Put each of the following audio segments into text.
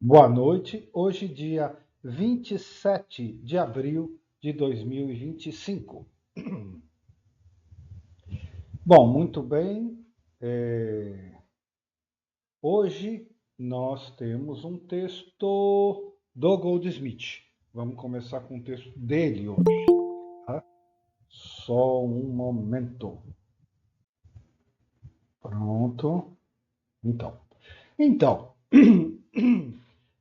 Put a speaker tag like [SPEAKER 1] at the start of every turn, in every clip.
[SPEAKER 1] Boa noite. Hoje, dia 27 de abril de 2025. Bom, muito bem. Hoje nós temos um texto do Goldsmith. Vamos começar com o texto dele hoje. Tá? Só um momento. Pronto. Então,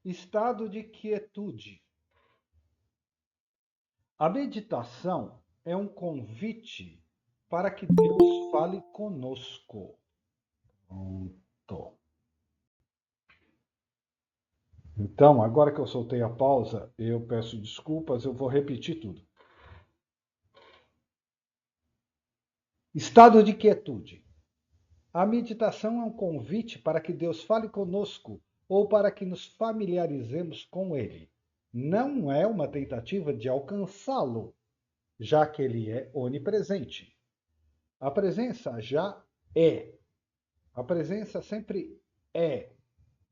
[SPEAKER 1] estado de quietude. A meditação é um convite para que Deus fale conosco. Pronto. Então, agora que eu soltei a pausa, eu peço desculpas, eu vou repetir tudo. Estado de quietude. A meditação é um convite para que Deus fale conosco ou para que nos familiarizemos com Ele. Não é uma tentativa de alcançá-lo, já que Ele é onipresente. A presença já é. A presença sempre é.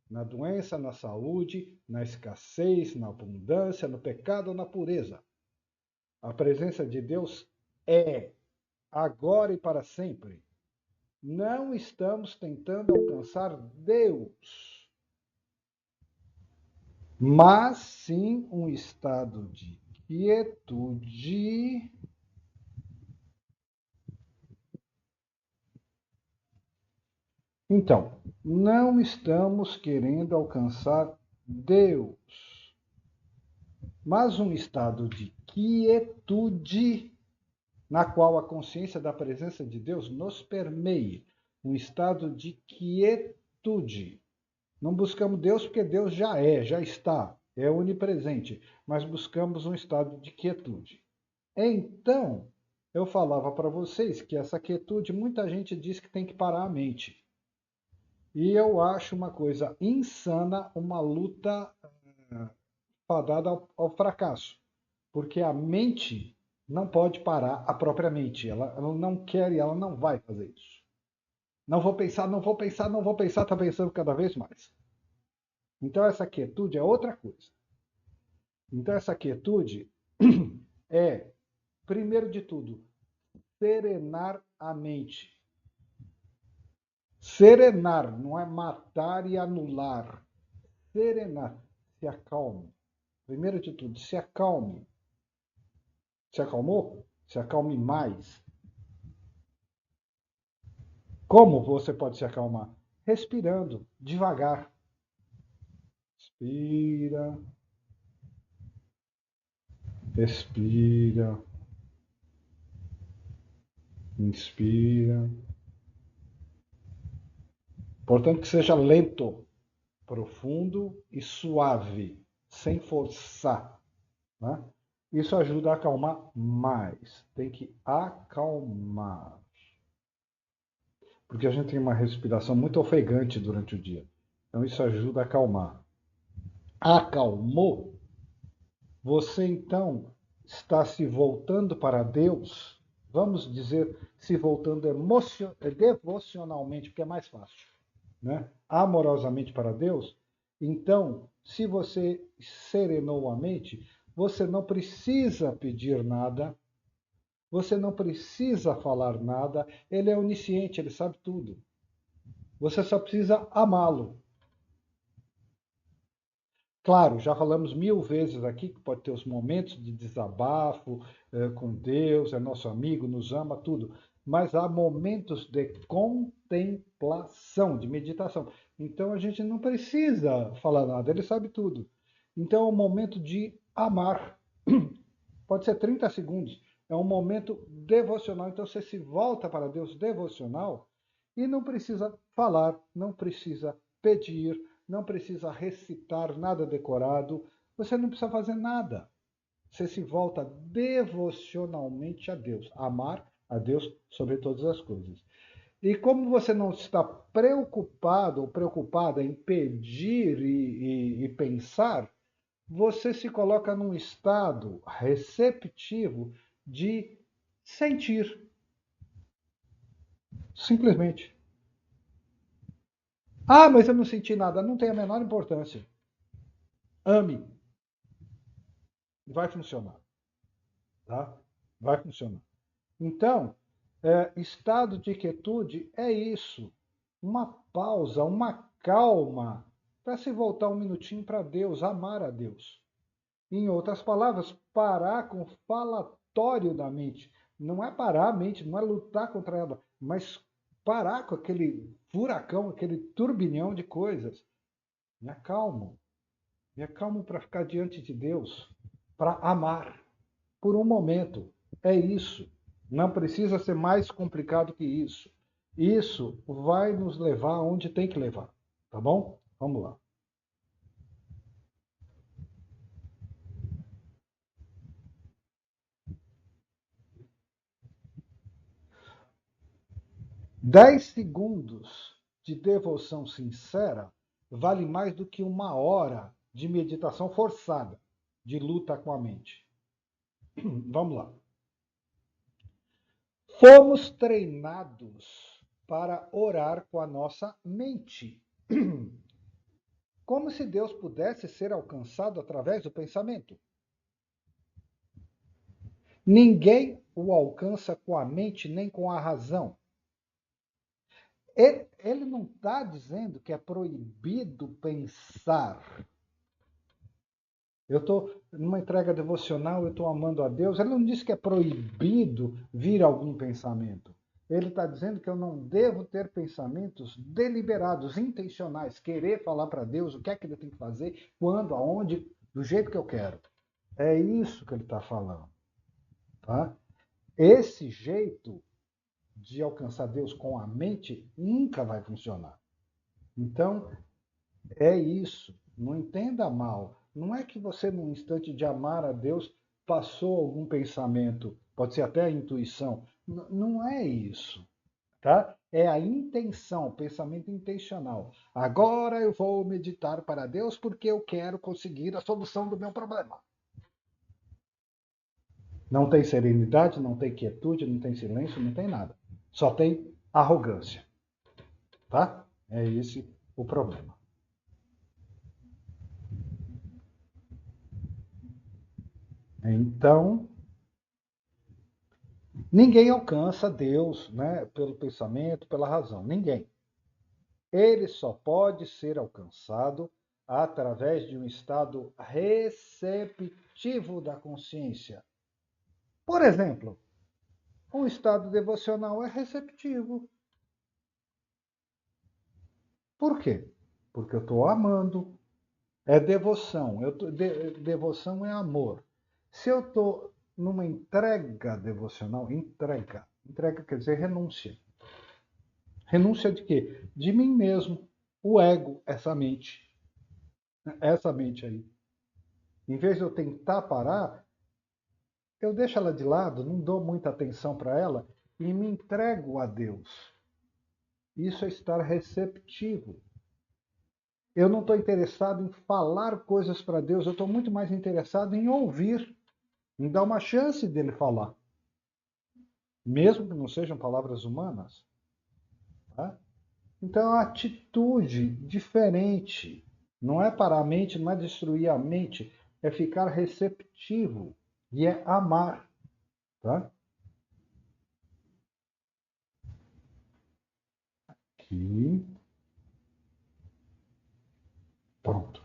[SPEAKER 1] Na doença, na saúde, na escassez, na abundância, no pecado ou na pureza. A presença de Deus é, agora e para sempre. Não estamos tentando alcançar Deus, mas sim um estado de quietude. Então, não estamos querendo alcançar Deus, mas um estado de quietude na qual a consciência da presença de Deus nos permeie, um estado de quietude. Não buscamos Deus porque Deus já está, é onipresente, mas buscamos um estado de quietude. Então, eu falava para vocês que essa quietude, muita gente diz que tem que parar a mente. E eu acho uma coisa insana, uma luta fadada ao fracasso. Porque a mente não pode parar a própria mente. Ela não quer e ela não vai fazer isso. Não vou pensar, não vou pensar, não vou pensar, está pensando cada vez mais. Então essa quietude é outra coisa. Então essa quietude é, primeiro de tudo, serenar a mente. Serenar, não é matar e anular. Serenar, se acalme. Primeiro de tudo, se acalme. Se acalmou? Se acalme mais. Como você pode se acalmar? Respirando devagar. Inspira, expira, inspira. Portanto, que seja lento, profundo e suave, sem forçar. Né? Isso ajuda a acalmar mais. Tem que acalmar. Porque a gente tem uma respiração muito ofegante durante o dia. Então, isso ajuda a acalmar. Acalmou? Você então está se voltando para Deus, vamos dizer, se voltando devocionalmente, porque é mais fácil, né? Amorosamente para Deus. Então, se você serenou a mente, você não precisa pedir nada, você não precisa falar nada, ele é onisciente, ele sabe tudo. Você só precisa amá-lo. Claro, já falamos mil vezes aqui que pode ter os momentos de desabafo com Deus, é nosso amigo, nos ama, tudo. Mas há momentos de contemplação, de meditação. Então a gente não precisa falar nada, ele sabe tudo. Então é um momento de amar. Pode ser 30 segundos. É um momento devocional. Então você se volta para Deus devocional e não precisa falar, não precisa pedir, não precisa recitar nada decorado, você não precisa fazer nada. Você se volta devocionalmente a Deus, amar a Deus sobre todas as coisas. E como você não está preocupado ou preocupada em pedir e pensar, você se coloca num estado receptivo de sentir, simplesmente. Ah, mas eu não senti nada. Não tem a menor importância. ame. Vai funcionar. Tá? Vai funcionar. Então, estado de quietude é isso. Uma pausa, uma calma, para se voltar um minutinho para Deus, amar a Deus. Em outras palavras, parar com o falatório da mente. Não é parar a mente, não é lutar contra ela, mas parar com aquele furacão, aquele turbilhão de coisas. Me acalmo. Me acalmo para ficar diante de Deus, para amar. Por um momento. É isso. Não precisa ser mais complicado que isso. Isso vai nos levar onde tem que levar. Tá bom? Vamos lá. Dez segundos de devoção sincera vale mais do que uma hora de meditação forçada, de luta com a mente. Vamos lá. Fomos treinados para orar com a nossa mente. Como se Deus pudesse ser alcançado através do pensamento. Ninguém o alcança com a mente nem com a razão. Ele não está dizendo que é proibido pensar. Eu estou numa entrega devocional, eu estou amando a Deus. Ele não disse que é proibido vir algum pensamento. Ele está dizendo que eu não devo ter pensamentos deliberados, intencionais, querer falar para Deus o que é que ele tem que fazer, quando, aonde, do jeito que eu quero. É isso que ele está falando. Tá? Esse jeito de alcançar Deus com a mente nunca vai funcionar. Então, é isso. Não entenda mal. Não é que você, num instante de amar a Deus, passou algum pensamento, pode ser até a intuição. Não é isso. Tá? É a intenção, o pensamento intencional. Agora eu vou meditar para Deus porque eu quero conseguir a solução do meu problema. Não tem serenidade, não tem quietude, não tem silêncio, não tem nada. Só tem arrogância. Tá? É esse o problema. Então, ninguém alcança Deus, né, pelo pensamento, pela razão. Ninguém. Ele só pode ser alcançado através de um estado receptivo da consciência. Por exemplo, um estado devocional é receptivo. Por quê? Porque eu estou amando. É devoção. Devoção é amor. Se eu estou numa entrega devocional, entrega quer dizer renúncia. Renúncia de quê? De mim mesmo. O ego, essa mente aí. Em vez de eu tentar parar, eu deixo ela de lado, não dou muita atenção para ela e me entrego a Deus. Isso é estar receptivo. Eu não estou interessado em falar coisas para Deus, eu estou muito mais interessado em ouvir, em dar uma chance dele falar. Mesmo que não sejam palavras humanas. Tá? Então é uma atitude diferente. Não é parar a mente, não é destruir a mente, é ficar receptivo e é amar. Tá? Aqui. Pronto.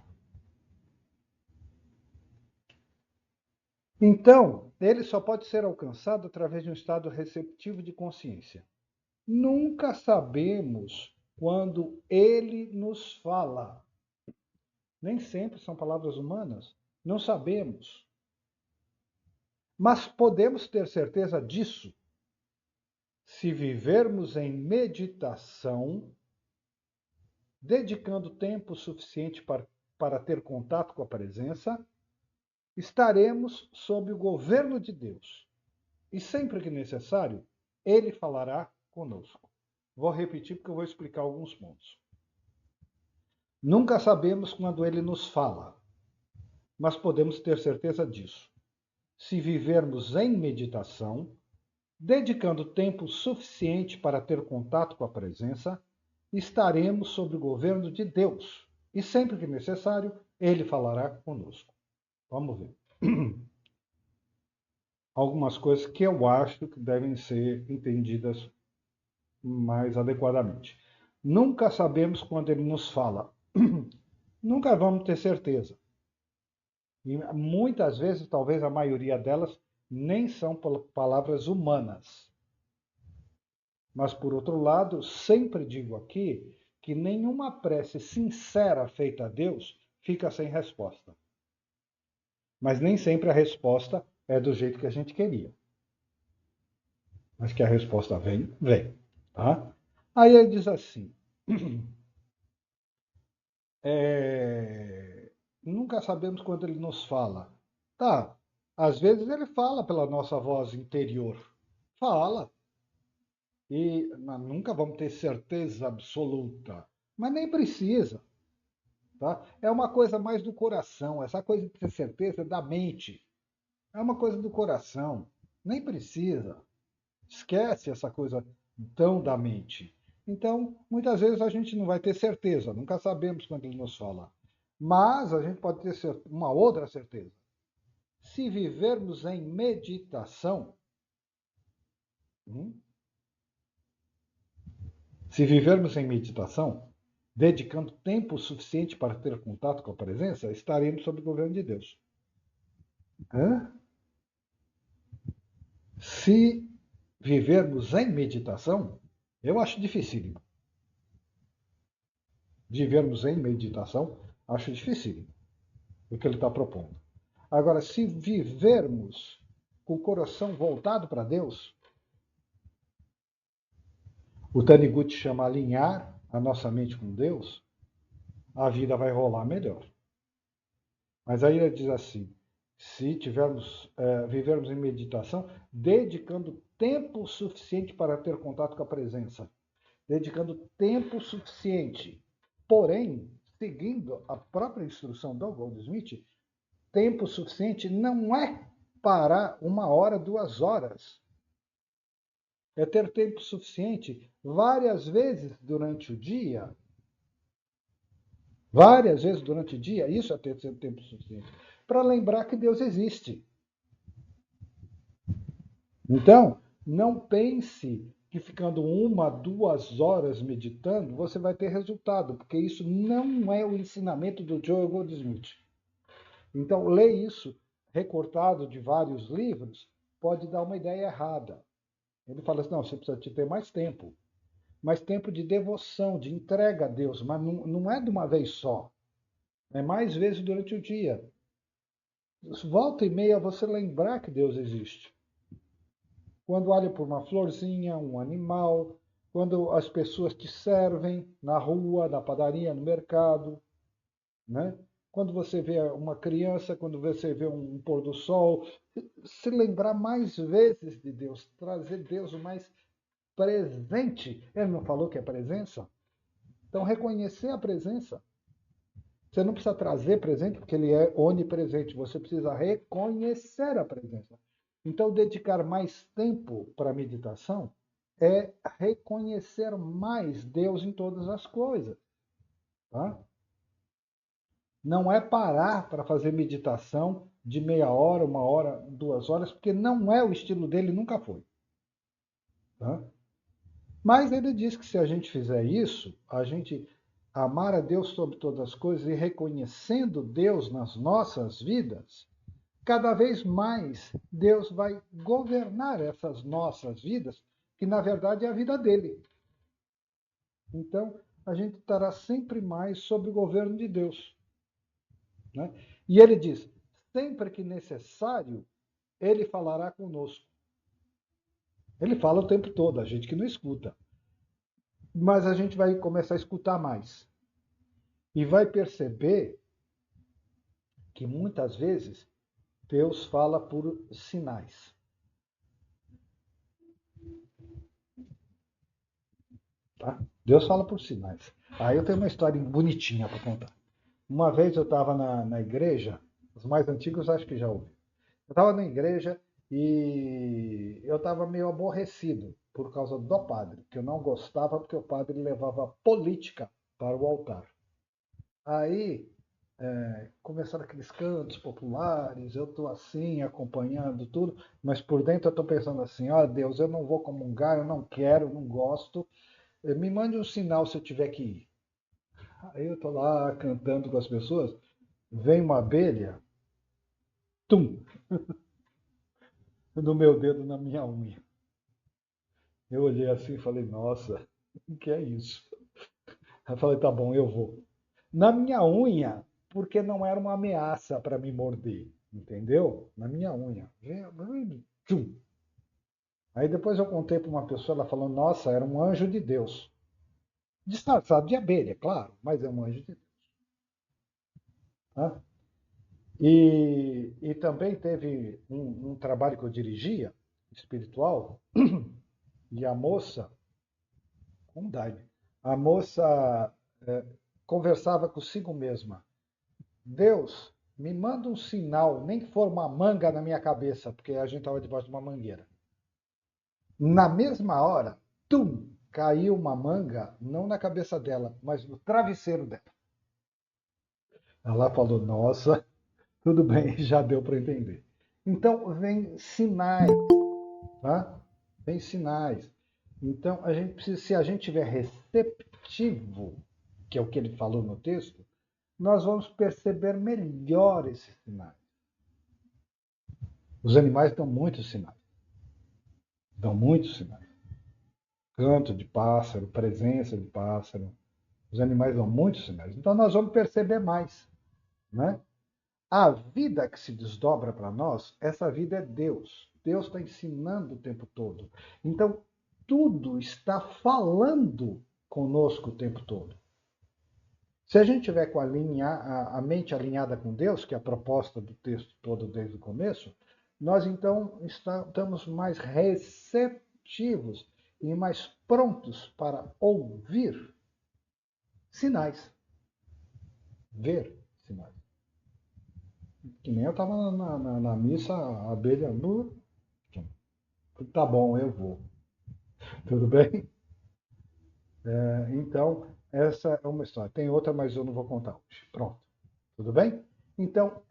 [SPEAKER 1] Então, ele só pode ser alcançado através de um estado receptivo de consciência. Nunca sabemos quando ele nos fala. Nem sempre são palavras humanas. Não sabemos. Mas podemos ter certeza disso se vivermos em meditação, dedicando tempo suficiente para ter contato com a presença, estaremos sob o governo de Deus. E sempre que necessário, ele falará conosco. Vou repetir porque eu vou explicar alguns pontos. Nunca sabemos quando ele nos fala, mas podemos ter certeza disso. Se vivermos em meditação, dedicando tempo suficiente para ter contato com a presença, estaremos sob o governo de Deus. E sempre que necessário, ele falará conosco. Vamos ver. Algumas coisas que eu acho que devem ser entendidas mais adequadamente. Nunca sabemos quando ele nos fala. Nunca vamos ter certeza. E muitas vezes, talvez a maioria delas, nem são palavras humanas. Mas, por outro lado, sempre digo aqui que nenhuma prece sincera feita a Deus fica sem resposta. Mas nem sempre a resposta é do jeito que a gente queria. Mas que a resposta vem, vem. Tá? Aí ele diz assim: nunca sabemos quando ele nos fala. Tá, às vezes ele fala pela nossa voz interior. Fala. E nunca vamos ter certeza absoluta. Mas nem precisa. Tá? É uma coisa mais do coração. Essa coisa de ter certeza é da mente. É uma coisa do coração. Nem precisa. Esquece essa coisa tão da mente. Então, muitas vezes a gente não vai ter certeza, nunca sabemos quando ele nos fala. Mas a gente pode ter uma outra certeza. Se vivermos em meditação, se vivermos em meditação, dedicando tempo suficiente para ter contato com a presença, estaremos sob o governo de Deus. Hã? Se vivermos em meditação, eu acho dificílimo. Vivermos em meditação, acho dificílimo o que ele está propondo. Agora, se vivermos com o coração voltado para Deus, o Taniguchi chama alinhar a nossa mente com Deus, a vida vai rolar melhor. Mas aí ele diz assim: se vivermos em meditação, dedicando tempo suficiente para ter contato com a presença, dedicando tempo suficiente, porém, seguindo a própria instrução do Goldsmith, tempo suficiente não é parar 1 hora, 2 horas. É ter tempo suficiente várias vezes durante o dia. Várias vezes durante o dia, isso é ter tempo suficiente. Para lembrar que Deus existe. Então, não pense que ficando 1, 2 horas meditando, você vai ter resultado, porque isso não é o ensinamento do Joel Goldsmith. Então, ler isso recortado de vários livros pode dar uma ideia errada. Ele fala assim, não, você precisa ter mais tempo. Mais tempo de devoção, de entrega a Deus, mas não é de uma vez só. É mais vezes durante o dia. Volta e meia você lembrar que Deus existe. Quando olha por uma florzinha, um animal, quando as pessoas te servem na rua, na padaria, no mercado, né? Quando você vê uma criança, quando você vê um pôr do sol, se lembrar mais vezes de Deus, trazer Deus mais presente. Ele não falou que é presença? Então, reconhecer a presença. Você não precisa trazer presente, porque ele é onipresente. Você precisa reconhecer a presença. Então, dedicar mais tempo para a meditação é reconhecer mais Deus em todas as coisas. Tá? Não é parar para fazer meditação de meia hora, 1 hora, 2 horas, porque não é o estilo dele, nunca foi. Tá? Mas ele diz que se a gente fizer isso, a gente amar a Deus sobre todas as coisas e reconhecendo Deus nas nossas vidas, cada vez mais Deus vai governar essas nossas vidas, que na verdade é a vida dele. Então, a gente estará sempre mais sob o governo de Deus. Né? E ele diz: sempre que necessário, ele falará conosco. Ele fala o tempo todo, a gente que não escuta. Mas a gente vai começar a escutar mais. E vai perceber que muitas vezes Deus fala por sinais. Tá? Deus fala por sinais. Aí eu tenho uma história bonitinha para contar. Uma vez eu estava na igreja, os mais antigos acho que já ouviram. Eu estava na igreja e eu estava meio aborrecido por causa do padre, que eu não gostava porque o padre levava política para o altar. Aí começaram aqueles cantos populares, eu estou assim, acompanhando tudo, mas por dentro eu estou pensando assim, ó Deus, eu não vou comungar, eu não quero, não gosto, me mande um sinal se eu tiver que ir. Aí eu estou lá cantando com as pessoas, vem uma abelha, tum, no meu dedo, na minha unha. Eu olhei assim e falei, nossa, o que é isso? Eu falei, tá bom, eu vou. Na minha unha, porque não era uma ameaça para me morder, entendeu? Na minha unha. Tchum. Aí depois eu contei para uma pessoa, ela falou, nossa, era um anjo de Deus. Disfarçado de abelha, claro, mas é um anjo de Deus. Tá? E também teve um trabalho que eu dirigia, espiritual, e a moça, um dive, a moça é, conversava consigo mesma. Deus, me manda um sinal, nem que for uma manga na minha cabeça, porque a gente estava debaixo de uma mangueira. Na mesma hora, tum, caiu uma manga, não na cabeça dela, mas no travesseiro dela. Ela falou: Nossa, tudo bem, já deu para entender. Então, vem sinais, tá? Vem sinais. Então, a gente precisa, se a gente tiver receptivo, que é o que ele falou no texto, nós vamos perceber melhor esses sinais. Os animais dão muitos sinais. Dão muitos sinais. Canto de pássaro, presença de pássaro. Os animais dão muitos sinais. Então nós vamos perceber mais. Né? A vida que se desdobra para nós, essa vida é Deus. Deus está ensinando o tempo todo. Então, tudo está falando conosco o tempo todo. Se a gente tiver com a mente alinhada com Deus, que é a proposta do texto todo desde o começo, nós então estamos mais receptivos e mais prontos para ouvir sinais, ver sinais. Que nem eu estava na missa, a abelha. Tá bom, eu vou. Tudo bem? Então, essa é uma história. Tem outra, mas eu não vou contar hoje. Pronto. Tudo bem? Então,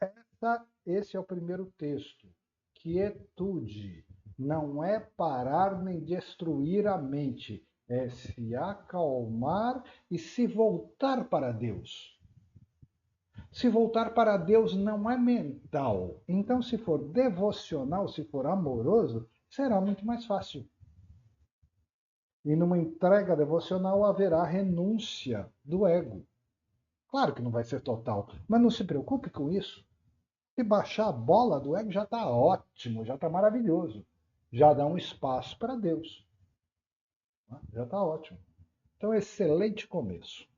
[SPEAKER 1] esse é o primeiro texto. Quietude não é parar nem destruir a mente, é se acalmar e se voltar para Deus. Se voltar para Deus não é mental. Então, se for devocional, se for amoroso, será muito mais fácil. E numa entrega devocional haverá renúncia do ego. Claro que não vai ser total, mas não se preocupe com isso. Se baixar a bola do ego já está ótimo, já está maravilhoso. Já dá um espaço para Deus. Já está ótimo. Então, excelente começo.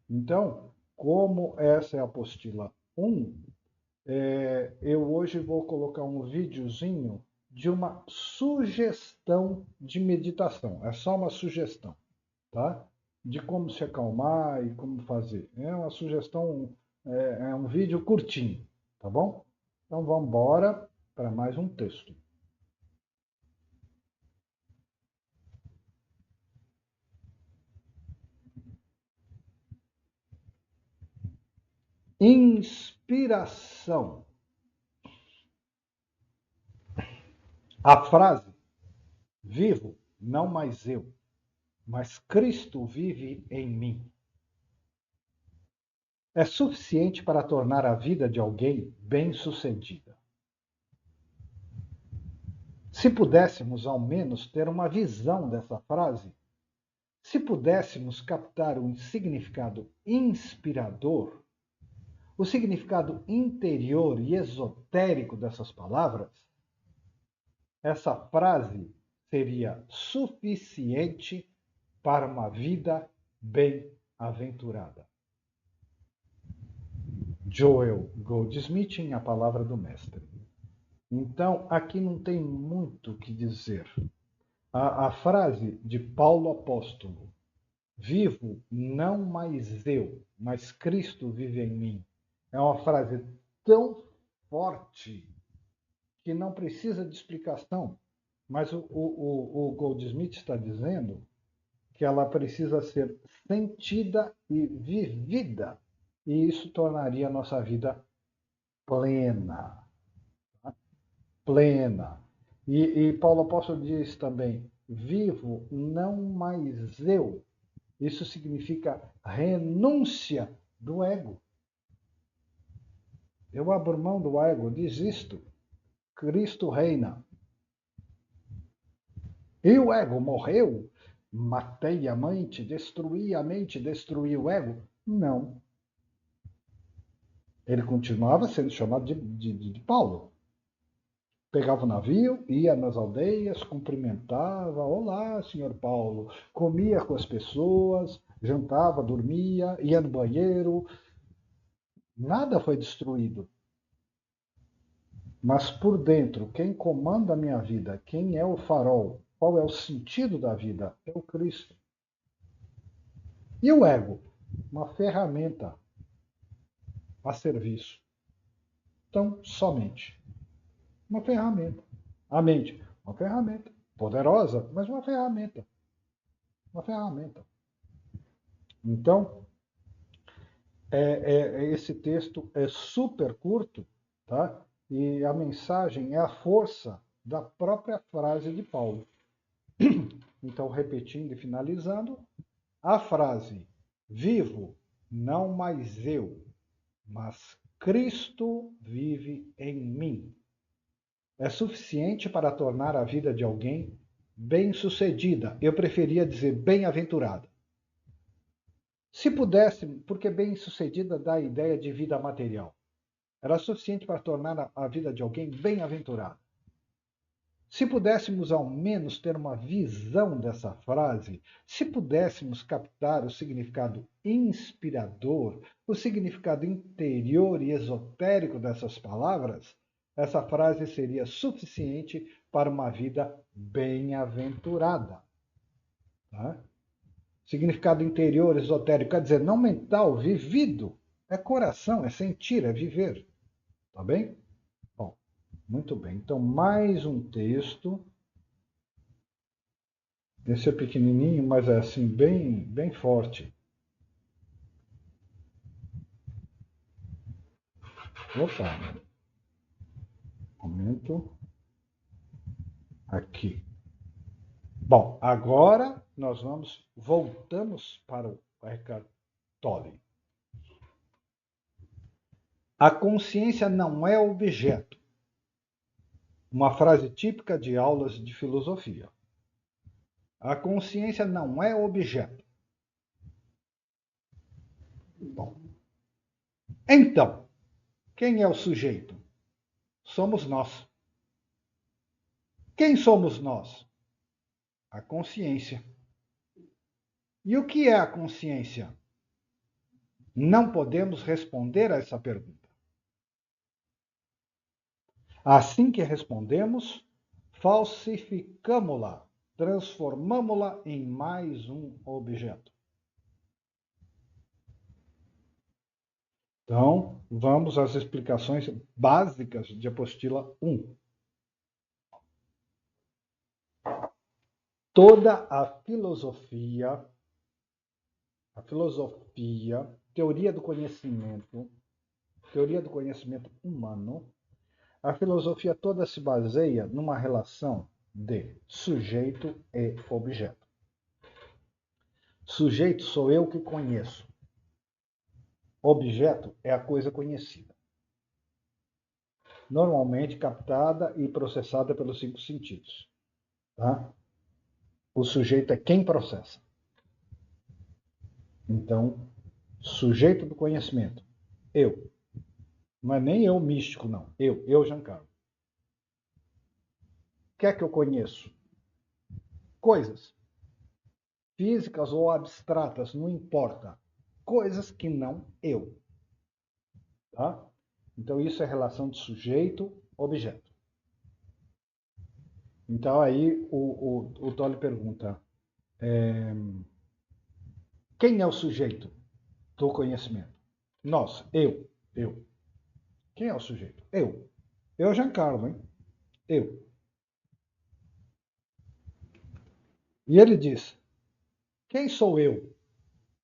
[SPEAKER 1] Então, como essa é a apostila 1, eu hoje vou colocar um videozinho de uma sugestão de meditação. É só uma sugestão, tá? De como se acalmar e como fazer. É uma sugestão, é um vídeo curtinho, tá bom? Então vamos embora para mais um texto. Inspiração. A frase vivo, não mais eu, mas Cristo vive em mim, é suficiente para tornar a vida de alguém bem-sucedida. Se pudéssemos, ao menos, ter uma visão dessa frase, se pudéssemos captar um significado inspirador, o significado interior e esotérico dessas palavras, essa frase seria suficiente para uma vida bem-aventurada. Joel Goldsmith em A Palavra do Mestre. Então, aqui não tem muito o que dizer. A frase de Paulo Apóstolo, vivo não mais eu, mas Cristo vive em mim, é uma frase tão forte que não precisa de explicação. Mas o Goldsmith está dizendo que ela precisa ser sentida e vivida e isso tornaria a nossa vida plena. Tá? Plena. E Paulo Apóstolo diz também: vivo não mais eu. Isso significa renúncia do ego. Eu abro mão do ego, desisto. Cristo reina. E o ego morreu? Matei a mente, destruí o ego? Não. Ele continuava sendo chamado de Paulo. Pegava o navio, ia nas aldeias, cumprimentava, olá, senhor Paulo, comia com as pessoas, jantava, dormia, ia no banheiro, nada foi destruído. Mas por dentro, quem comanda a minha vida, quem é o farol, qual é o sentido da vida? É o Cristo. E o ego? Uma ferramenta a serviço. Então, somente uma ferramenta. A mente, uma ferramenta. Poderosa, mas uma ferramenta. Uma ferramenta. Então, esse texto é super curto, tá? E a mensagem é a força da própria frase de Paulo. Então, repetindo e finalizando, a frase vivo não mais eu, mas Cristo vive em mim. É suficiente para tornar a vida de alguém bem-sucedida. Eu preferia dizer bem-aventurada. Se pudesse, porque bem-sucedida dá a ideia de vida material. Era suficiente para tornar a vida de alguém bem-aventurada. Se pudéssemos ao menos ter uma visão dessa frase, se pudéssemos captar o significado inspirador, o significado interior e esotérico dessas palavras, essa frase seria suficiente para uma vida bem-aventurada. Tá? Significado interior, esotérico, quer dizer, não mental, vivido. É coração, é sentir, é viver. Tá bem? Bom, muito bem. Então, mais um texto. Esse é pequenininho, mas é assim, bem forte. Opa, momento aqui. Bom, agora nós voltamos para o Eckhart Tolle. A consciência não é objeto. Uma frase típica de aulas de filosofia. A consciência não é objeto. Bom, então, quem é o sujeito? Somos nós. Quem somos nós? A consciência. E o que é a consciência? Não podemos responder a essa pergunta. Assim que respondemos, falsificamos-la, transformamos-la em mais um objeto. Então, vamos às explicações básicas de apostila 1. Toda a filosofia, teoria do conhecimento humano, a filosofia toda se baseia numa relação de sujeito e objeto. Sujeito sou eu que conheço. Objeto é a coisa conhecida. Normalmente captada e processada pelos 5 sentidos. Tá? O sujeito é quem processa. Então, sujeito do conhecimento, eu. Não é nem eu místico, não. Eu, Giancarlo. O que é que eu conheço? Coisas. Físicas ou abstratas, não importa. Coisas que não eu. Tá? Então, isso é relação de sujeito-objeto. Então, aí o Tolle pergunta, quem é o sujeito do conhecimento? Nós, eu. Quem é o sujeito? Eu. Eu, Giancarlo, hein? Eu. E ele diz, quem sou eu?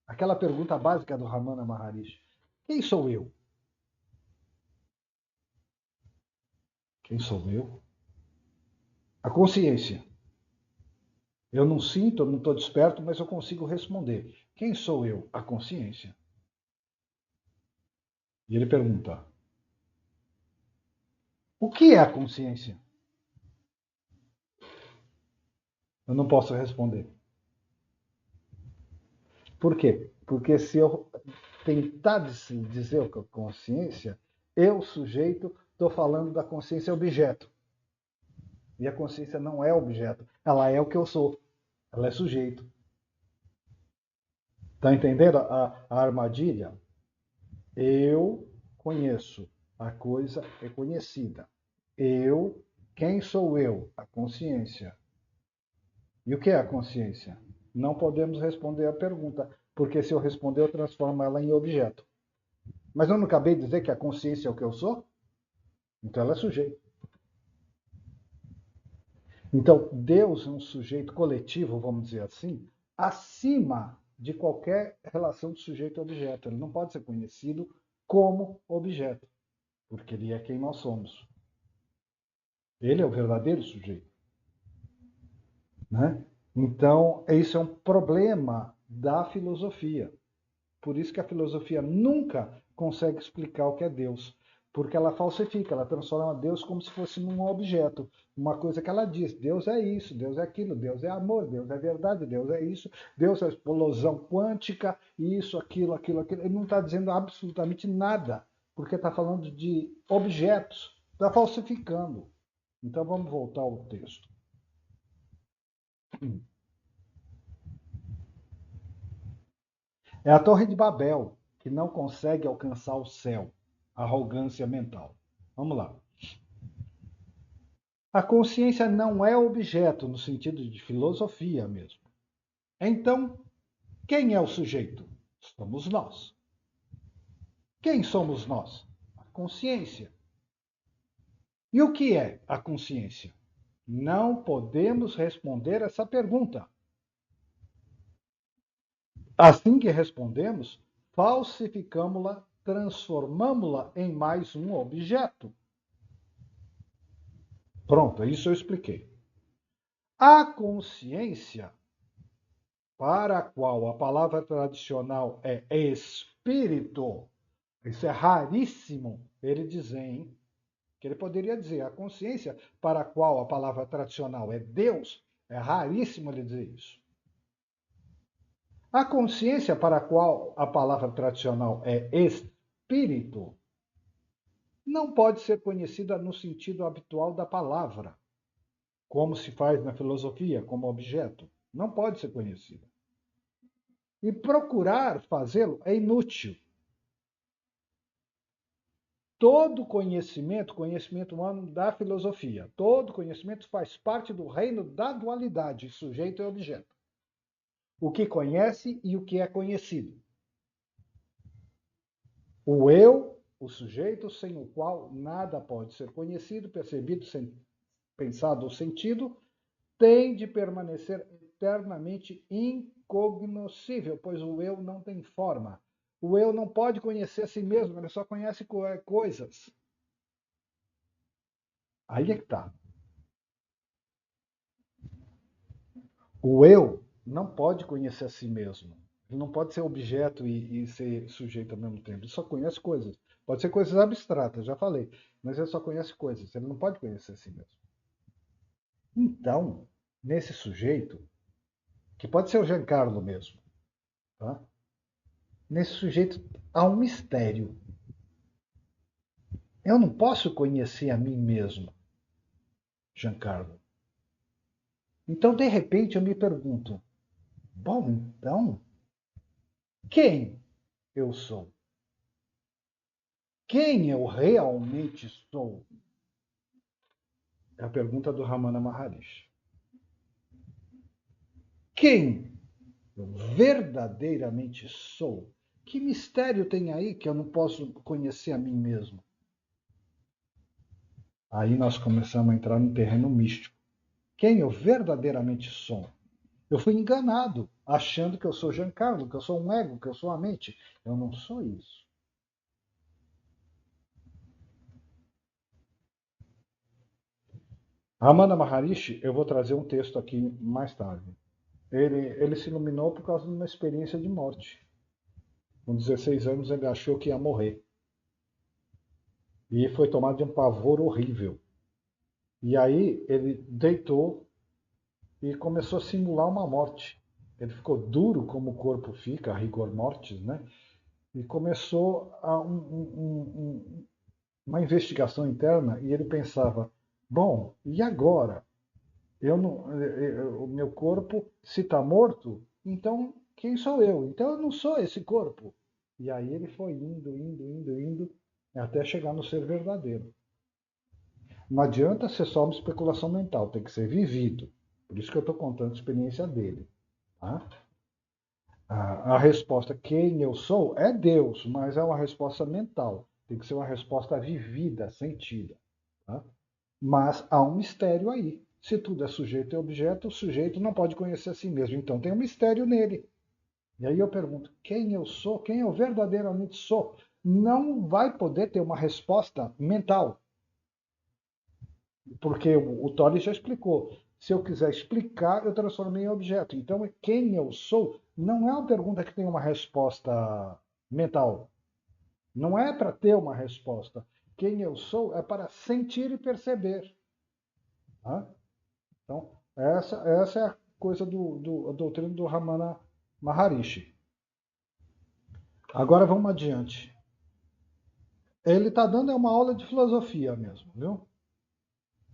[SPEAKER 1] Aquela pergunta básica do Ramana Maharishi. Quem sou eu? Quem sou eu? A consciência. Eu não sinto, eu não estou desperto, mas eu consigo responder. Quem sou eu? A consciência. E ele pergunta: o que é a consciência? Eu não posso responder. Por quê? Porque se eu tentar dizer o que é consciência, eu, sujeito, estou falando da consciência objeto. E a consciência não é objeto. Ela é o que eu sou. Ela é sujeito. Está entendendo a armadilha? Eu conheço. A coisa é conhecida. Eu, quem sou eu? A consciência. E o que é a consciência? Não podemos responder a pergunta, porque se eu responder, eu transformo ela em objeto. Mas eu não acabei de dizer que a consciência é o que eu sou? Então ela é sujeito. Então, Deus é um sujeito coletivo, vamos dizer assim, acima de qualquer relação de sujeito a objeto. Ele não pode ser conhecido como objeto, porque ele é quem nós somos. Ele é o verdadeiro sujeito. Né? Então, isso é um problema da filosofia. Por isso que a filosofia nunca consegue explicar o que é Deus, porque ela falsifica, ela transforma Deus como se fosse num objeto, uma coisa que ela diz, Deus é isso, Deus é aquilo, Deus é amor, Deus é verdade, Deus é isso, Deus é explosão quântica, isso, aquilo, aquilo, aquilo. Ele não está dizendo absolutamente nada, porque está falando de objetos, está falsificando. Então vamos voltar ao texto. É a Torre de Babel que não consegue alcançar o céu. Arrogância mental. Vamos lá. A consciência não é objeto no sentido de filosofia mesmo. Então, quem é o sujeito? Somos nós. Quem somos nós? A consciência. E o que é a consciência? Não podemos responder essa pergunta. Assim que respondemos, falsificamos-la, transformamos-la em mais um objeto. Pronto, isso eu expliquei. A consciência, para a qual a palavra tradicional é espírito, isso é raríssimo ele dizer, hein? Que ele poderia dizer, a consciência para a qual a palavra tradicional é Deus, é raríssimo ele dizer isso. A consciência para a qual a palavra tradicional é espírito, não pode ser conhecida no sentido habitual da palavra, como se faz na filosofia, como objeto. Não pode ser conhecida. E procurar fazê-lo é inútil. Todo conhecimento, conhecimento humano da filosofia, todo conhecimento faz parte do reino da dualidade, sujeito e objeto. O que conhece e o que é conhecido. O eu, o sujeito, sem o qual nada pode ser conhecido, percebido, pensado ou sentido, tem de permanecer eternamente incognoscível, pois o eu não tem forma. O eu não pode conhecer a si mesmo, ele só conhece coisas. Aí é que está. O eu não pode conhecer a si mesmo. Ele não pode ser objeto e ser sujeito ao mesmo tempo. Ele só conhece coisas. Pode ser coisas abstratas, já falei. Mas ele só conhece coisas. Ele não pode conhecer a si mesmo. Então, nesse sujeito, que pode ser o Giancarlo mesmo, tá? Nesse sujeito há um mistério. Eu não posso conhecer a mim mesmo, Giancarlo. Então, de repente, eu me pergunto: bom, então, quem eu sou? Quem eu realmente sou? É a pergunta do Ramana Maharishi. Quem eu verdadeiramente sou? Que mistério tem aí que eu não posso conhecer a mim mesmo? Aí nós começamos a entrar no terreno místico. Quem eu verdadeiramente sou? Eu fui enganado, achando que eu sou Giancarlo, que eu sou um ego, que eu sou a mente. Eu não sou isso. Ramana Maharishi, eu vou trazer um texto aqui mais tarde. Ele se iluminou por causa de uma experiência de morte. Com 16 anos ele achou que ia morrer. E foi tomado de um pavor horrível. E aí ele deitou e começou a simular uma morte. Ele ficou duro como o corpo fica, a rigor mortis, né? E começou uma investigação interna e ele pensava, bom, e agora? Eu não, o meu corpo, se está morto, então quem sou eu? Então eu não sou esse corpo. E aí ele foi indo, até chegar no ser verdadeiro. Não adianta ser só uma especulação mental, tem que ser vivido. Por isso que eu estou contando a experiência dele. Tá? A resposta quem eu sou é Deus, mas é uma resposta mental. Tem que ser uma resposta vivida, sentida. Tá? Mas há um mistério aí. Se tudo é sujeito e objeto, o sujeito não pode conhecer a si mesmo. Então tem um mistério nele. E aí eu pergunto: quem eu sou? Quem eu verdadeiramente sou? Não vai poder ter uma resposta mental. Porque o Tolly já explicou. Se eu quiser explicar, eu transformei em objeto. Então, quem eu sou não é uma pergunta que tem uma resposta mental. Não é para ter uma resposta. Quem eu sou é para sentir e perceber. Tá? Então, essa é a coisa a doutrina do Ramana Maharishi. Agora vamos adiante. Ele está dando uma aula de filosofia mesmo, viu?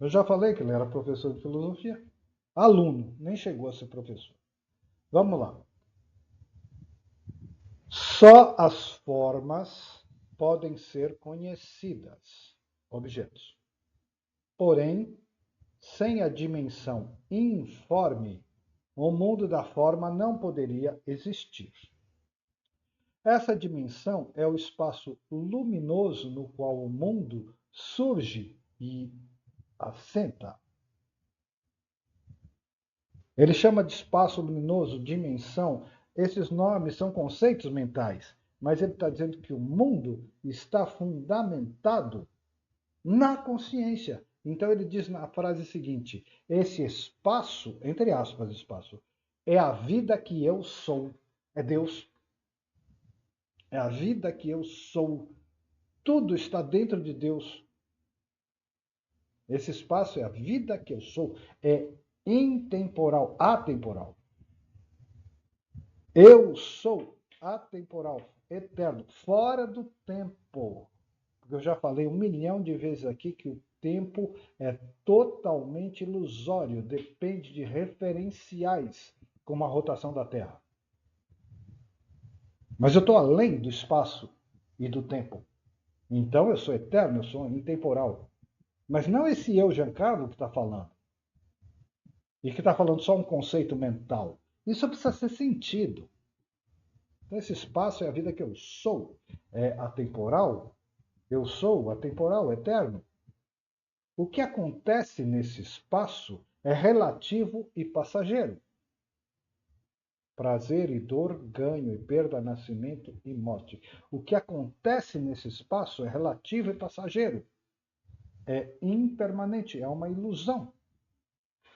[SPEAKER 1] Eu já falei que ele era professor de filosofia. Aluno, nem chegou a ser professor. Vamos lá. Só as formas podem ser conhecidas, objetos. Porém, sem a dimensão informe, o mundo da forma não poderia existir. Essa dimensão é o espaço luminoso no qual o mundo surge e assenta. Ele chama de espaço luminoso, dimensão. Esses nomes são conceitos mentais, mas ele está dizendo que o mundo está fundamentado na consciência. Então ele diz na frase seguinte: esse espaço, entre aspas, espaço, é a vida que eu sou. É Deus. É a vida que eu sou. Tudo está dentro de Deus. Esse espaço é a vida que eu sou. É intemporal, atemporal. Eu sou atemporal, eterno, fora do tempo. Porque eu já falei 1 milhão de vezes aqui que o tempo é totalmente ilusório, depende de referenciais, como a rotação da Terra. Mas eu estou além do espaço e do tempo. Então eu sou eterno, eu sou intemporal. Mas não esse eu, Giancarlo, que está falando. E que está falando só um conceito mental. Isso precisa ser sentido. Então, esse espaço é a vida que eu sou. É atemporal. Eu sou atemporal, eterno. O que acontece nesse espaço é relativo e passageiro. Prazer e dor, ganho e perda, nascimento e morte. O que acontece nesse espaço é relativo e passageiro. É impermanente, é uma ilusão.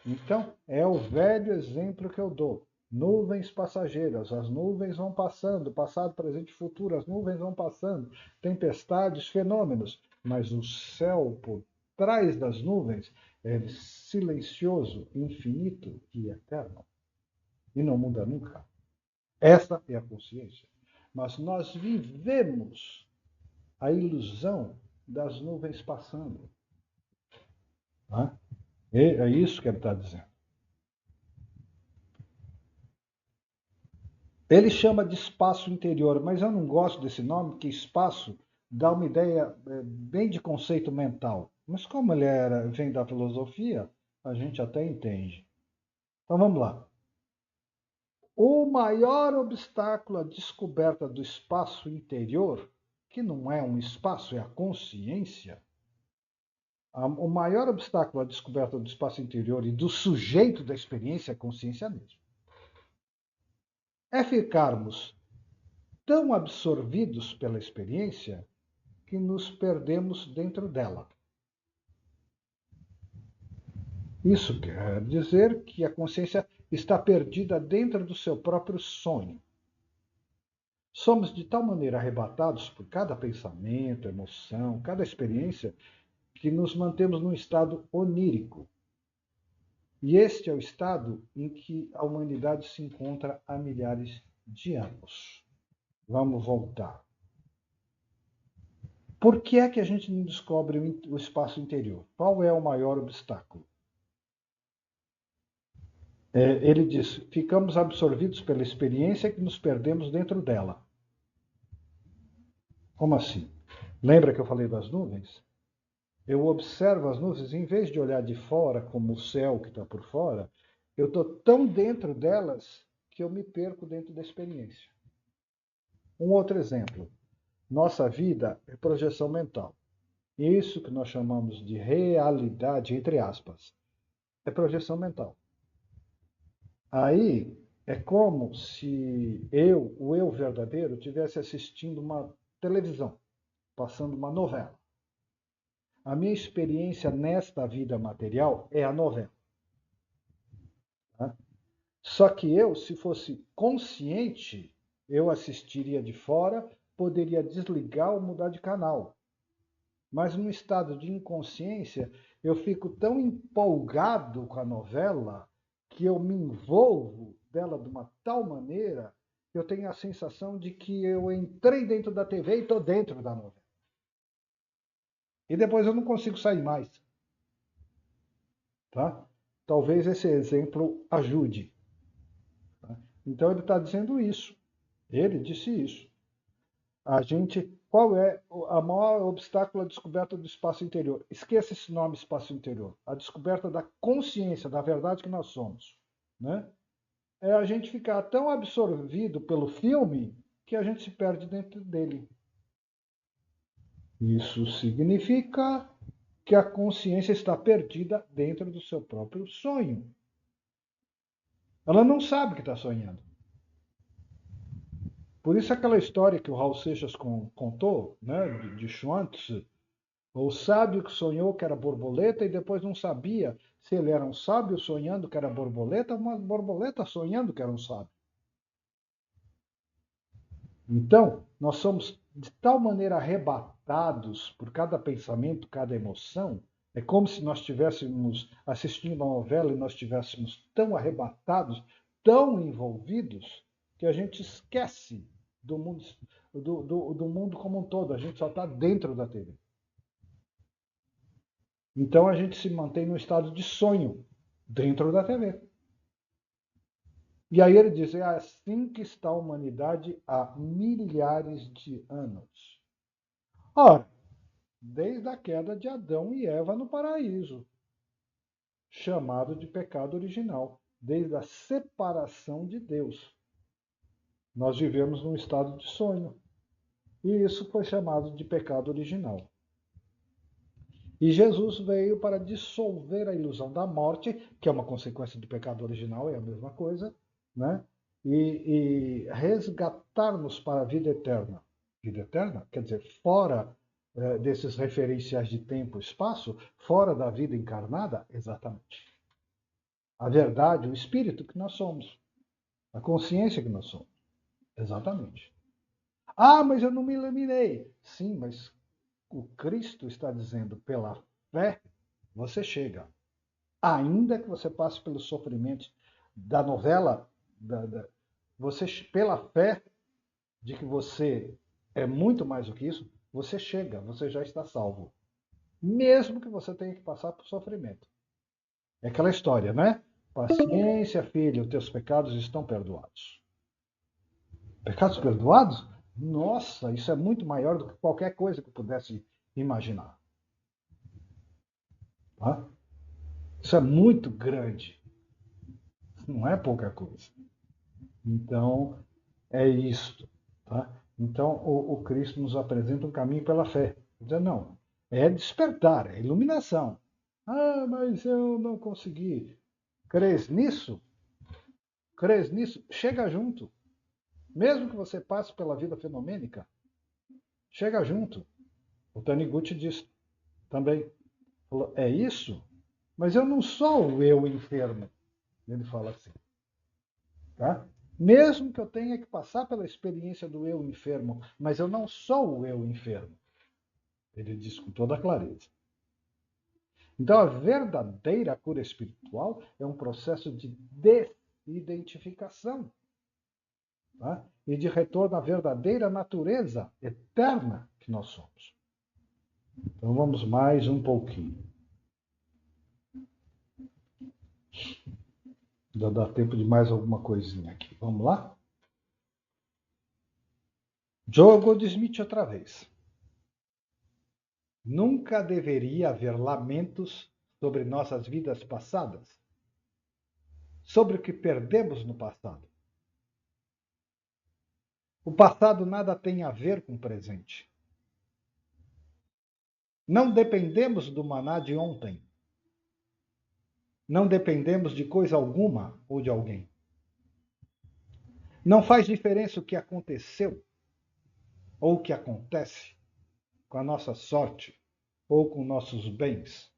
[SPEAKER 1] Então, é o velho exemplo que eu dou. Nuvens passageiras, as nuvens vão passando, passado, presente e futuro, as nuvens vão passando, tempestades, fenômenos, mas o céu por trás das nuvens é silencioso, infinito e eterno. E não muda nunca. Essa é a consciência. Mas nós vivemos a ilusão das nuvens passando. É isso que ele está dizendo. Ele chama de espaço interior, mas eu não gosto desse nome, porque espaço dá uma ideia bem de conceito mental. Mas como vem da filosofia, a gente até entende. Então vamos lá. O maior obstáculo à descoberta do espaço interior, que não é um espaço, é a consciência. O maior obstáculo à descoberta do espaço interior e do sujeito da experiência é a consciência mesmo. É ficarmos tão absorvidos pela experiência que nos perdemos dentro dela. Isso quer dizer que a consciência está perdida dentro do seu próprio sonho. Somos de tal maneira arrebatados por cada pensamento, emoção, cada experiência, que nos mantemos num estado onírico. E este é o estado em que a humanidade se encontra há milhares de anos. Vamos voltar. Por que é que a gente não descobre o espaço interior? Qual é o maior obstáculo? Ele diz: ficamos absorvidos pela experiência que nos perdemos dentro dela. Como assim? Lembra que eu falei das nuvens? Eu observo as nuvens, em vez de olhar de fora, como o céu que está por fora, eu estou tão dentro delas que eu me perco dentro da experiência. Um outro exemplo. Nossa vida é projeção mental. Isso que nós chamamos de realidade, entre aspas, é projeção mental. Aí é como se o eu verdadeiro, estivesse assistindo uma televisão, passando uma novela. A minha experiência nesta vida material é a novela. Tá? Só que eu, se fosse consciente, eu assistiria de fora, poderia desligar ou mudar de canal. Mas no estado de inconsciência, eu fico tão empolgado com a novela que eu me envolvo dela de uma tal maneira que eu tenho a sensação de que eu entrei dentro da TV e estou dentro da novela. E depois eu não consigo sair mais. Tá? Talvez esse exemplo ajude. Tá? Então ele está dizendo isso. Ele disse isso. A gente, qual é a maior obstáculo à descoberta do espaço interior? Esqueça esse nome espaço interior. A descoberta da consciência, da verdade que nós somos. Né? É a gente ficar tão absorvido pelo filme que a gente se perde dentro dele. Isso significa que a consciência está perdida dentro do seu próprio sonho. Ela não sabe que está sonhando. Por isso aquela história que o Raul Seixas contou, né, de Schwantz, o sábio que sonhou que era borboleta e depois não sabia se ele era um sábio sonhando que era borboleta ou uma borboleta sonhando que era um sábio. Então, nós somos de tal maneira arrebatados por cada pensamento, cada emoção, é como se nós estivéssemos assistindo uma novela e nós estivéssemos tão arrebatados, tão envolvidos, que a gente esquece do mundo, do mundo como um todo, a gente só está dentro da TV. Então a gente se mantém num estado de sonho dentro da TV. E aí ele diz: é assim que está a humanidade há milhares de anos. Ora, desde a queda de Adão e Eva no paraíso, chamado de pecado original, desde a separação de Deus. Nós vivemos num estado de sonho. E isso foi chamado de pecado original. E Jesus veio para dissolver a ilusão da morte, que é uma consequência do pecado original, é a mesma coisa, né? E resgatar-nos para a vida eterna. Vida eterna quer dizer, fora desses referenciais de tempo e espaço, fora da vida encarnada, exatamente. A verdade, o espírito que nós somos, a consciência que nós somos, exatamente. Ah, mas eu não me iluminei. Sim, mas o Cristo está dizendo, pela fé, você chega. Ainda que você passe pelos sofrimentos da novela, você, pela fé de que você é muito mais do que isso, você chega, você já está salvo. Mesmo que você tenha que passar por sofrimento. É aquela história, né? Paciência, filho, os teus pecados estão perdoados. Pecados perdoados? Nossa, isso é muito maior do que qualquer coisa que eu pudesse imaginar. Tá? Isso é muito grande. Não é pouca coisa. Então, é isto. Tá? Então, o Cristo nos apresenta um caminho pela fé. Dizer, não, é despertar, é iluminação. Ah, mas eu não consegui. Crês nisso? Crês nisso? Chega junto. Mesmo que você passe pela vida fenomênica, chega junto. O Taniguchi diz também. Falou, é isso? Mas eu não sou o eu enfermo. Ele fala assim. Tá? Mesmo que eu tenha que passar pela experiência do eu enfermo, mas eu não sou o eu enfermo. Ele diz com toda clareza. Então, a verdadeira cura espiritual é um processo de desidentificação, tá? E de retorno à verdadeira natureza eterna que nós somos. Então, vamos mais um pouquinho. Ainda dá tempo de mais alguma coisinha aqui. Vamos lá? Joel Goldsmith outra vez. Nunca deveria haver lamentos sobre nossas vidas passadas, sobre o que perdemos no passado. O passado nada tem a ver com o presente. Não dependemos do maná de ontem. Não dependemos de coisa alguma ou de alguém. Não faz diferença o que aconteceu ou o que acontece com a nossa sorte ou com nossos bens.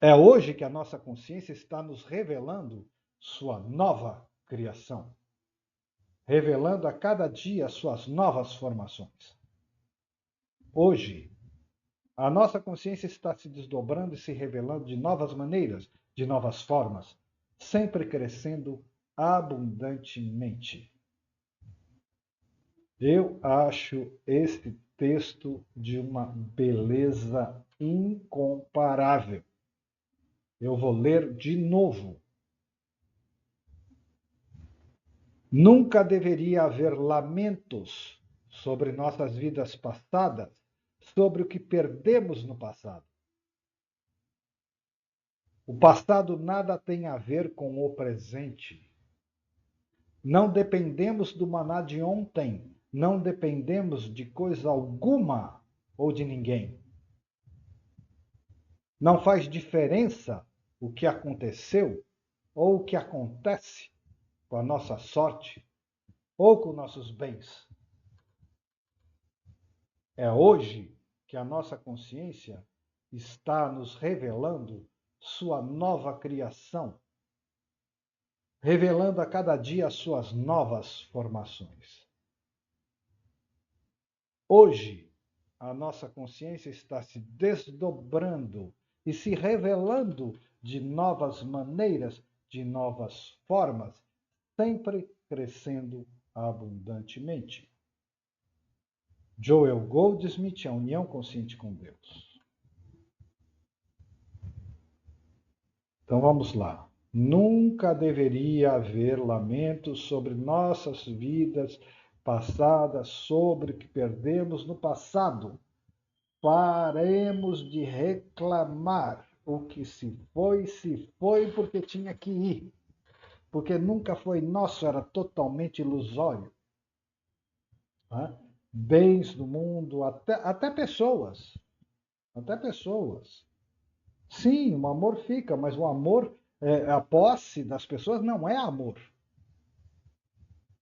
[SPEAKER 1] É hoje que a nossa consciência está nos revelando sua nova criação, revelando a cada dia suas novas formações. Hoje, a nossa consciência está se desdobrando e se revelando de novas maneiras, de novas formas, sempre crescendo abundantemente. Eu acho esse texto de uma beleza incomparável. Eu vou ler de novo. Nunca deveria haver lamentos sobre nossas vidas passadas, sobre o que perdemos no passado. O passado nada tem a ver com o presente. Não dependemos do maná de ontem, não dependemos de coisa alguma ou de ninguém. Não faz diferença o que aconteceu ou o que acontece com a nossa sorte ou com nossos bens. É hoje que a nossa consciência está nos revelando sua nova criação, revelando a cada dia as suas novas formações. Hoje, a nossa consciência está se desdobrando e se revelando de novas maneiras, de novas formas, sempre crescendo abundantemente. Joel Goldsmith, A União Consciente com Deus. Então vamos lá. Nunca deveria haver lamentos sobre nossas vidas passadas, sobre o que perdemos no passado. Paremos de reclamar. O que se foi porque tinha que ir. Porque nunca foi nosso, era totalmente ilusório. Tá? Bens do mundo, até pessoas. Até pessoas. Sim, o amor fica, mas o amor, a posse das pessoas não é amor.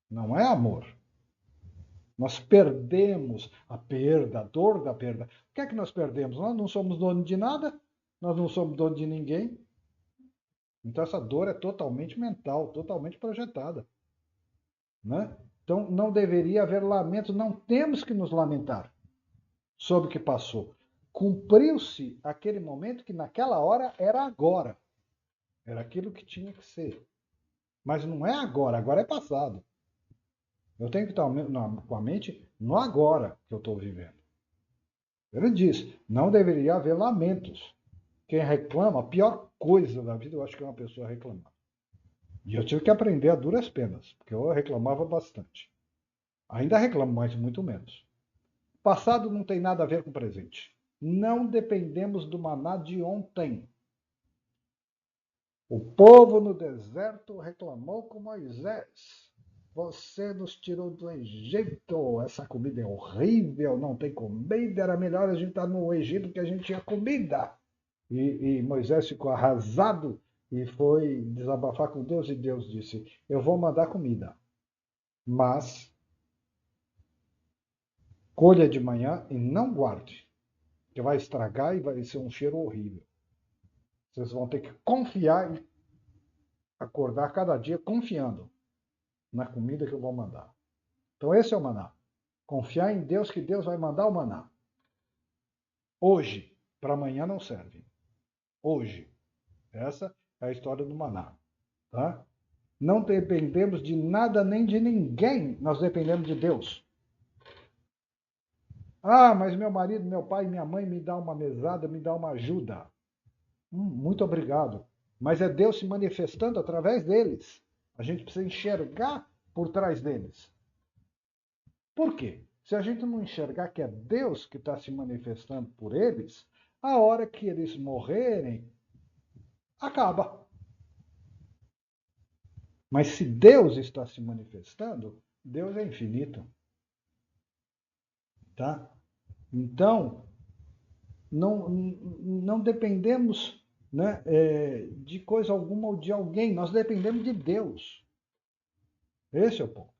[SPEAKER 1] Não é amor. Nós perdemos a perda, a dor da perda. O que é que nós perdemos? Nós não somos dono de nada, nós não somos dono de ninguém. Então essa dor é totalmente mental, totalmente projetada. Né? Então não deveria haver lamento, não temos que nos lamentar sobre o que passou. Cumpriu-se aquele momento que naquela hora era agora. Era aquilo que tinha que ser. Mas não é agora, agora é passado. Eu tenho que estar com a mente no agora que eu estou vivendo. Ele diz, não deveria haver lamentos. Quem reclama, a pior coisa da vida, eu acho que é uma pessoa reclamar. E eu tive que aprender a duras penas, porque eu reclamava bastante. Ainda reclamo, mas muito menos. Passado não tem nada a ver com o presente. Não dependemos do maná de ontem. O povo no deserto reclamou com Moisés. Você nos tirou do Egito. Essa comida é horrível, não tem comida. Era melhor a gente estar no Egito que a gente tinha comida. E Moisés ficou arrasado e foi desabafar com Deus. E Deus disse: eu vou mandar comida, mas colha de manhã e não guarde. que vai estragar e vai ser um cheiro horrível. Vocês vão ter que confiar e acordar cada dia confiando na comida que eu vou mandar. Então esse é o maná. Confiar em Deus que Deus vai mandar o maná. Hoje, para amanhã não serve. Hoje. Essa é a história do maná. Tá? Não dependemos de nada nem de ninguém. Nós dependemos de Deus. Ah, mas meu marido, meu pai, minha mãe me dá uma mesada, me dá uma ajuda. Muito obrigado. Mas é Deus se manifestando através deles. A gente precisa enxergar por trás deles. Por quê? Se a gente não enxergar que é Deus que está se manifestando por eles, a hora que eles morrerem, acaba. Mas se Deus está se manifestando, Deus é infinito. Tá? Então, não dependemos, né, de coisa alguma ou de alguém, nós dependemos de Deus. Esse é o ponto.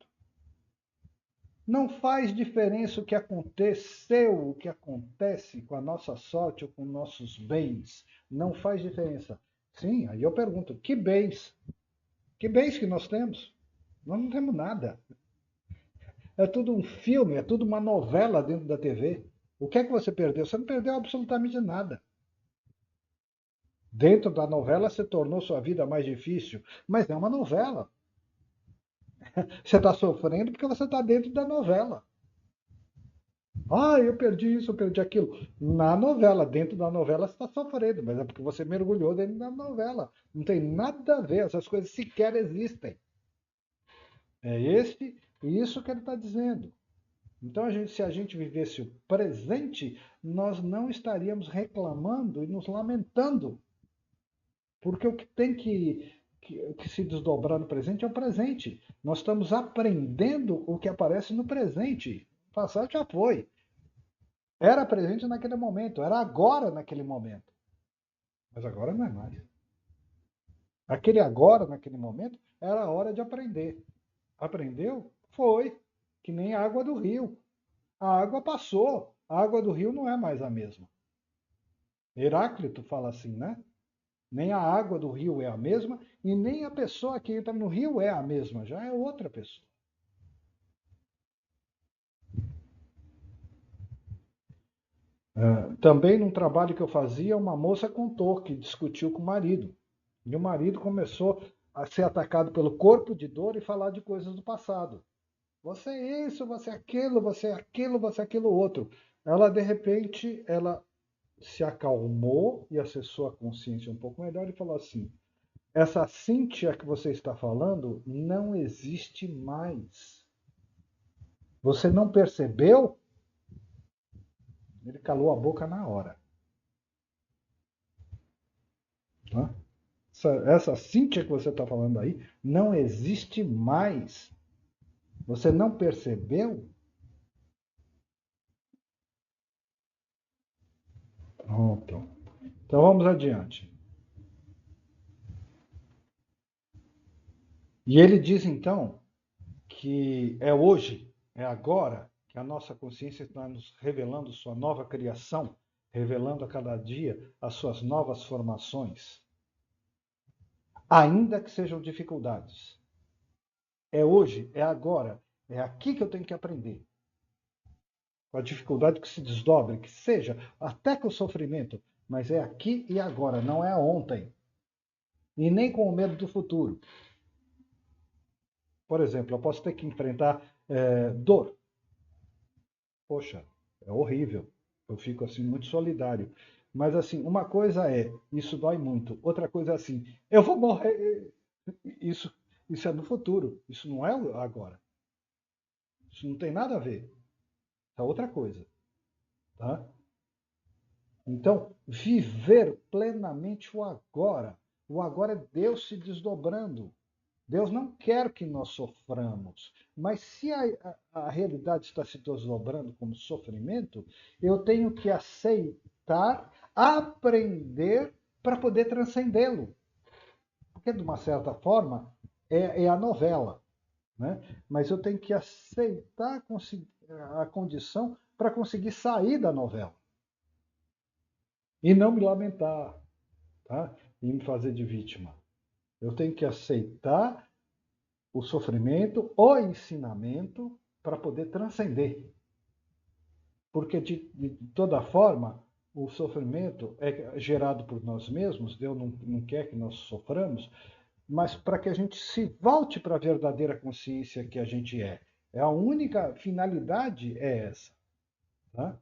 [SPEAKER 1] Não faz diferença o que aconteceu, o que acontece com a nossa sorte ou com nossos bens. Não faz diferença. Sim, aí eu pergunto, que bens? Que bens que nós temos? Nós não temos nada. É tudo um filme, é tudo uma novela dentro da TV. O que é que você perdeu? Você não perdeu absolutamente nada. Dentro da novela se tornou sua vida mais difícil, mas é uma novela. Você está sofrendo porque você está dentro da novela. Ah, eu perdi isso, eu perdi aquilo. Na novela, dentro da novela, você está sofrendo, mas é porque você mergulhou dentro da novela. Não tem nada a ver, essas coisas sequer existem. É isso que ele está dizendo. Então, se a gente vivesse o presente, nós não estaríamos reclamando e nos lamentando. Porque o que tem que se desdobrar no presente é o presente. Nós estamos aprendendo o que aparece no presente. O passado já foi. Era presente naquele momento, era agora naquele momento. Mas agora não é mais. Aquele agora, naquele momento, era a hora de aprender. Aprendeu? Foi. Que nem a água do rio. A água passou. A água do rio não é mais a mesma. Heráclito fala assim, né? Nem a água do rio é a mesma e nem a pessoa que entra no rio é a mesma, já é outra pessoa. Também num trabalho que eu fazia, uma moça contou que discutiu com o marido. E o marido começou a ser atacado pelo corpo de dor e falar de coisas do passado. Você é isso, você é aquilo, você é aquilo, você é aquilo outro. Ela, de repente, ela se acalmou e acessou a consciência um pouco melhor e falou assim: essa Cíntia que você está falando não existe mais. Você não percebeu? Ele calou a boca na hora. Tá? Essa Cíntia que você está falando aí não existe mais. Você não percebeu? Pronto. Então vamos adiante. E ele diz então que é hoje, é agora, que a nossa consciência está nos revelando sua nova criação, revelando a cada dia as suas novas formações, ainda que sejam dificuldades. É hoje, é agora, é aqui que eu tenho que aprender. Com a dificuldade que se desdobre, que seja, até com o sofrimento, mas é aqui e agora, não é ontem. E nem com o medo do futuro. Por exemplo, eu posso ter que enfrentar dor. Poxa, é horrível. Eu fico assim muito solidário. Mas assim, uma coisa é, isso dói muito. Outra coisa é assim, eu vou morrer. Isso, isso é no futuro. Isso não é agora. Isso não tem nada a ver. É outra coisa, tá? Então, viver plenamente o agora. O agora é Deus se desdobrando. Deus não quer que nós soframos, mas se a realidade está se desdobrando como sofrimento, eu tenho que aceitar, aprender para poder transcendê-lo. Porque, de uma certa forma, é a novela. Né? Mas eu tenho que aceitar a condição para conseguir sair da novela. e não me lamentar, tá? E me fazer de vítima. Eu tenho que aceitar o sofrimento, o ensinamento, para poder transcender. Porque, de toda forma, o sofrimento é gerado por nós mesmos, Deus não quer que nós soframos, mas para que a gente se volte para a verdadeira consciência que a gente é. A única finalidade é essa. Tá?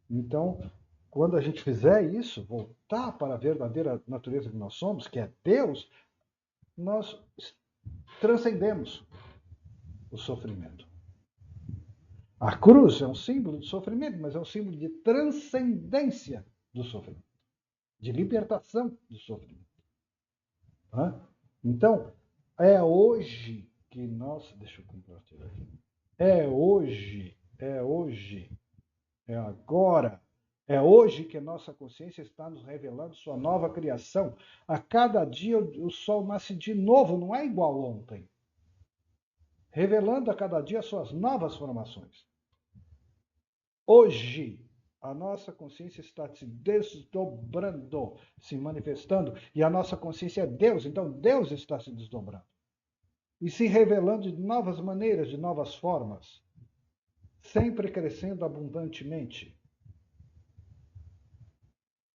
[SPEAKER 1] Então, quando a gente fizer isso, voltar para a verdadeira natureza que nós somos, que é Deus, nós transcendemos o sofrimento. A cruz é um símbolo de sofrimento, mas é um símbolo de transcendência do sofrimento, de libertação do sofrimento. Tá? Então, é hoje que nós. Deixa eu compartilhar aqui. É hoje, é agora, é hoje que a nossa consciência está nos revelando sua nova criação. A cada dia o sol nasce de novo, não é igual ontem. Revelando a cada dia suas novas formações. Hoje, a nossa consciência está se desdobrando, se manifestando, e a nossa consciência é Deus, então Deus está se desdobrando. E se revelando de novas maneiras, de novas formas, sempre crescendo abundantemente.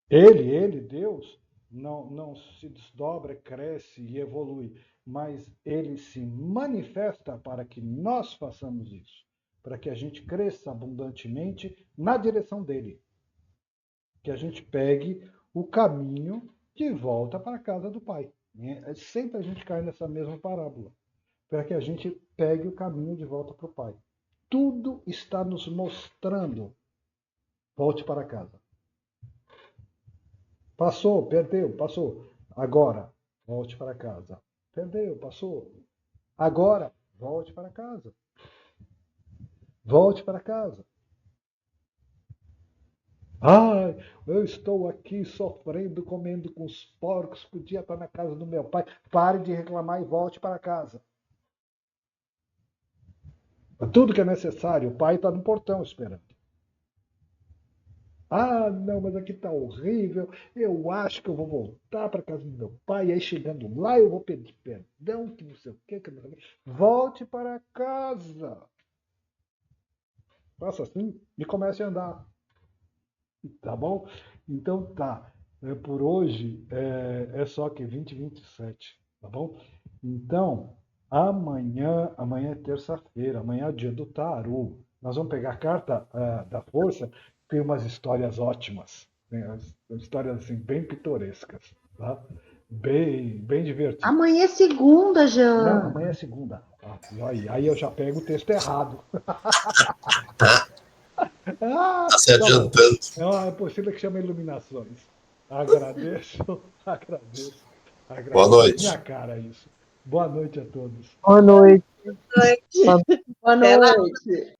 [SPEAKER 1] Ele, Deus, não se desdobra, cresce e evolui, mas ele se manifesta para que nós façamos isso, para que a gente cresça abundantemente na direção dele, que a gente pegue o caminho de volta para a casa do Pai. Sempre a gente cai nessa mesma parábola, para que a gente pegue o caminho de volta para o Pai. Tudo está nos mostrando, volte para casa. Passou, perdeu, passou. Agora, volte para casa. Perdeu, passou. Agora, volte para casa. Volte para casa. Ai, eu estou aqui sofrendo, comendo com os porcos, podia estar na casa do meu pai. Pare de reclamar e volte para casa. Tudo que é necessário, o pai está no portão esperando. Ah, não, mas aqui está horrível. Eu acho que eu vou voltar para casa do meu pai. E aí, chegando lá, eu vou pedir perdão, que não sei o quê, que não sei o quê. Volte para casa. Faça assim e comece a andar. Tá bom? Então tá. Por hoje é só que 20h27. Tá bom? Então, amanhã é terça-feira. Amanhã é o dia do Taru. Nós vamos pegar a carta da força. Tem umas histórias ótimas, né? Histórias assim, bem pitorescas, tá? Bem divertidas.
[SPEAKER 2] Amanhã é segunda, Jean.
[SPEAKER 1] Não, amanhã é segunda. Aí eu já pego o texto errado.
[SPEAKER 3] Tá se adiantando.
[SPEAKER 1] É possível que chame iluminações. Agradeço.
[SPEAKER 3] Boa noite.
[SPEAKER 1] Minha cara isso. Boa noite a todos.
[SPEAKER 4] Boa noite.
[SPEAKER 2] Boa noite.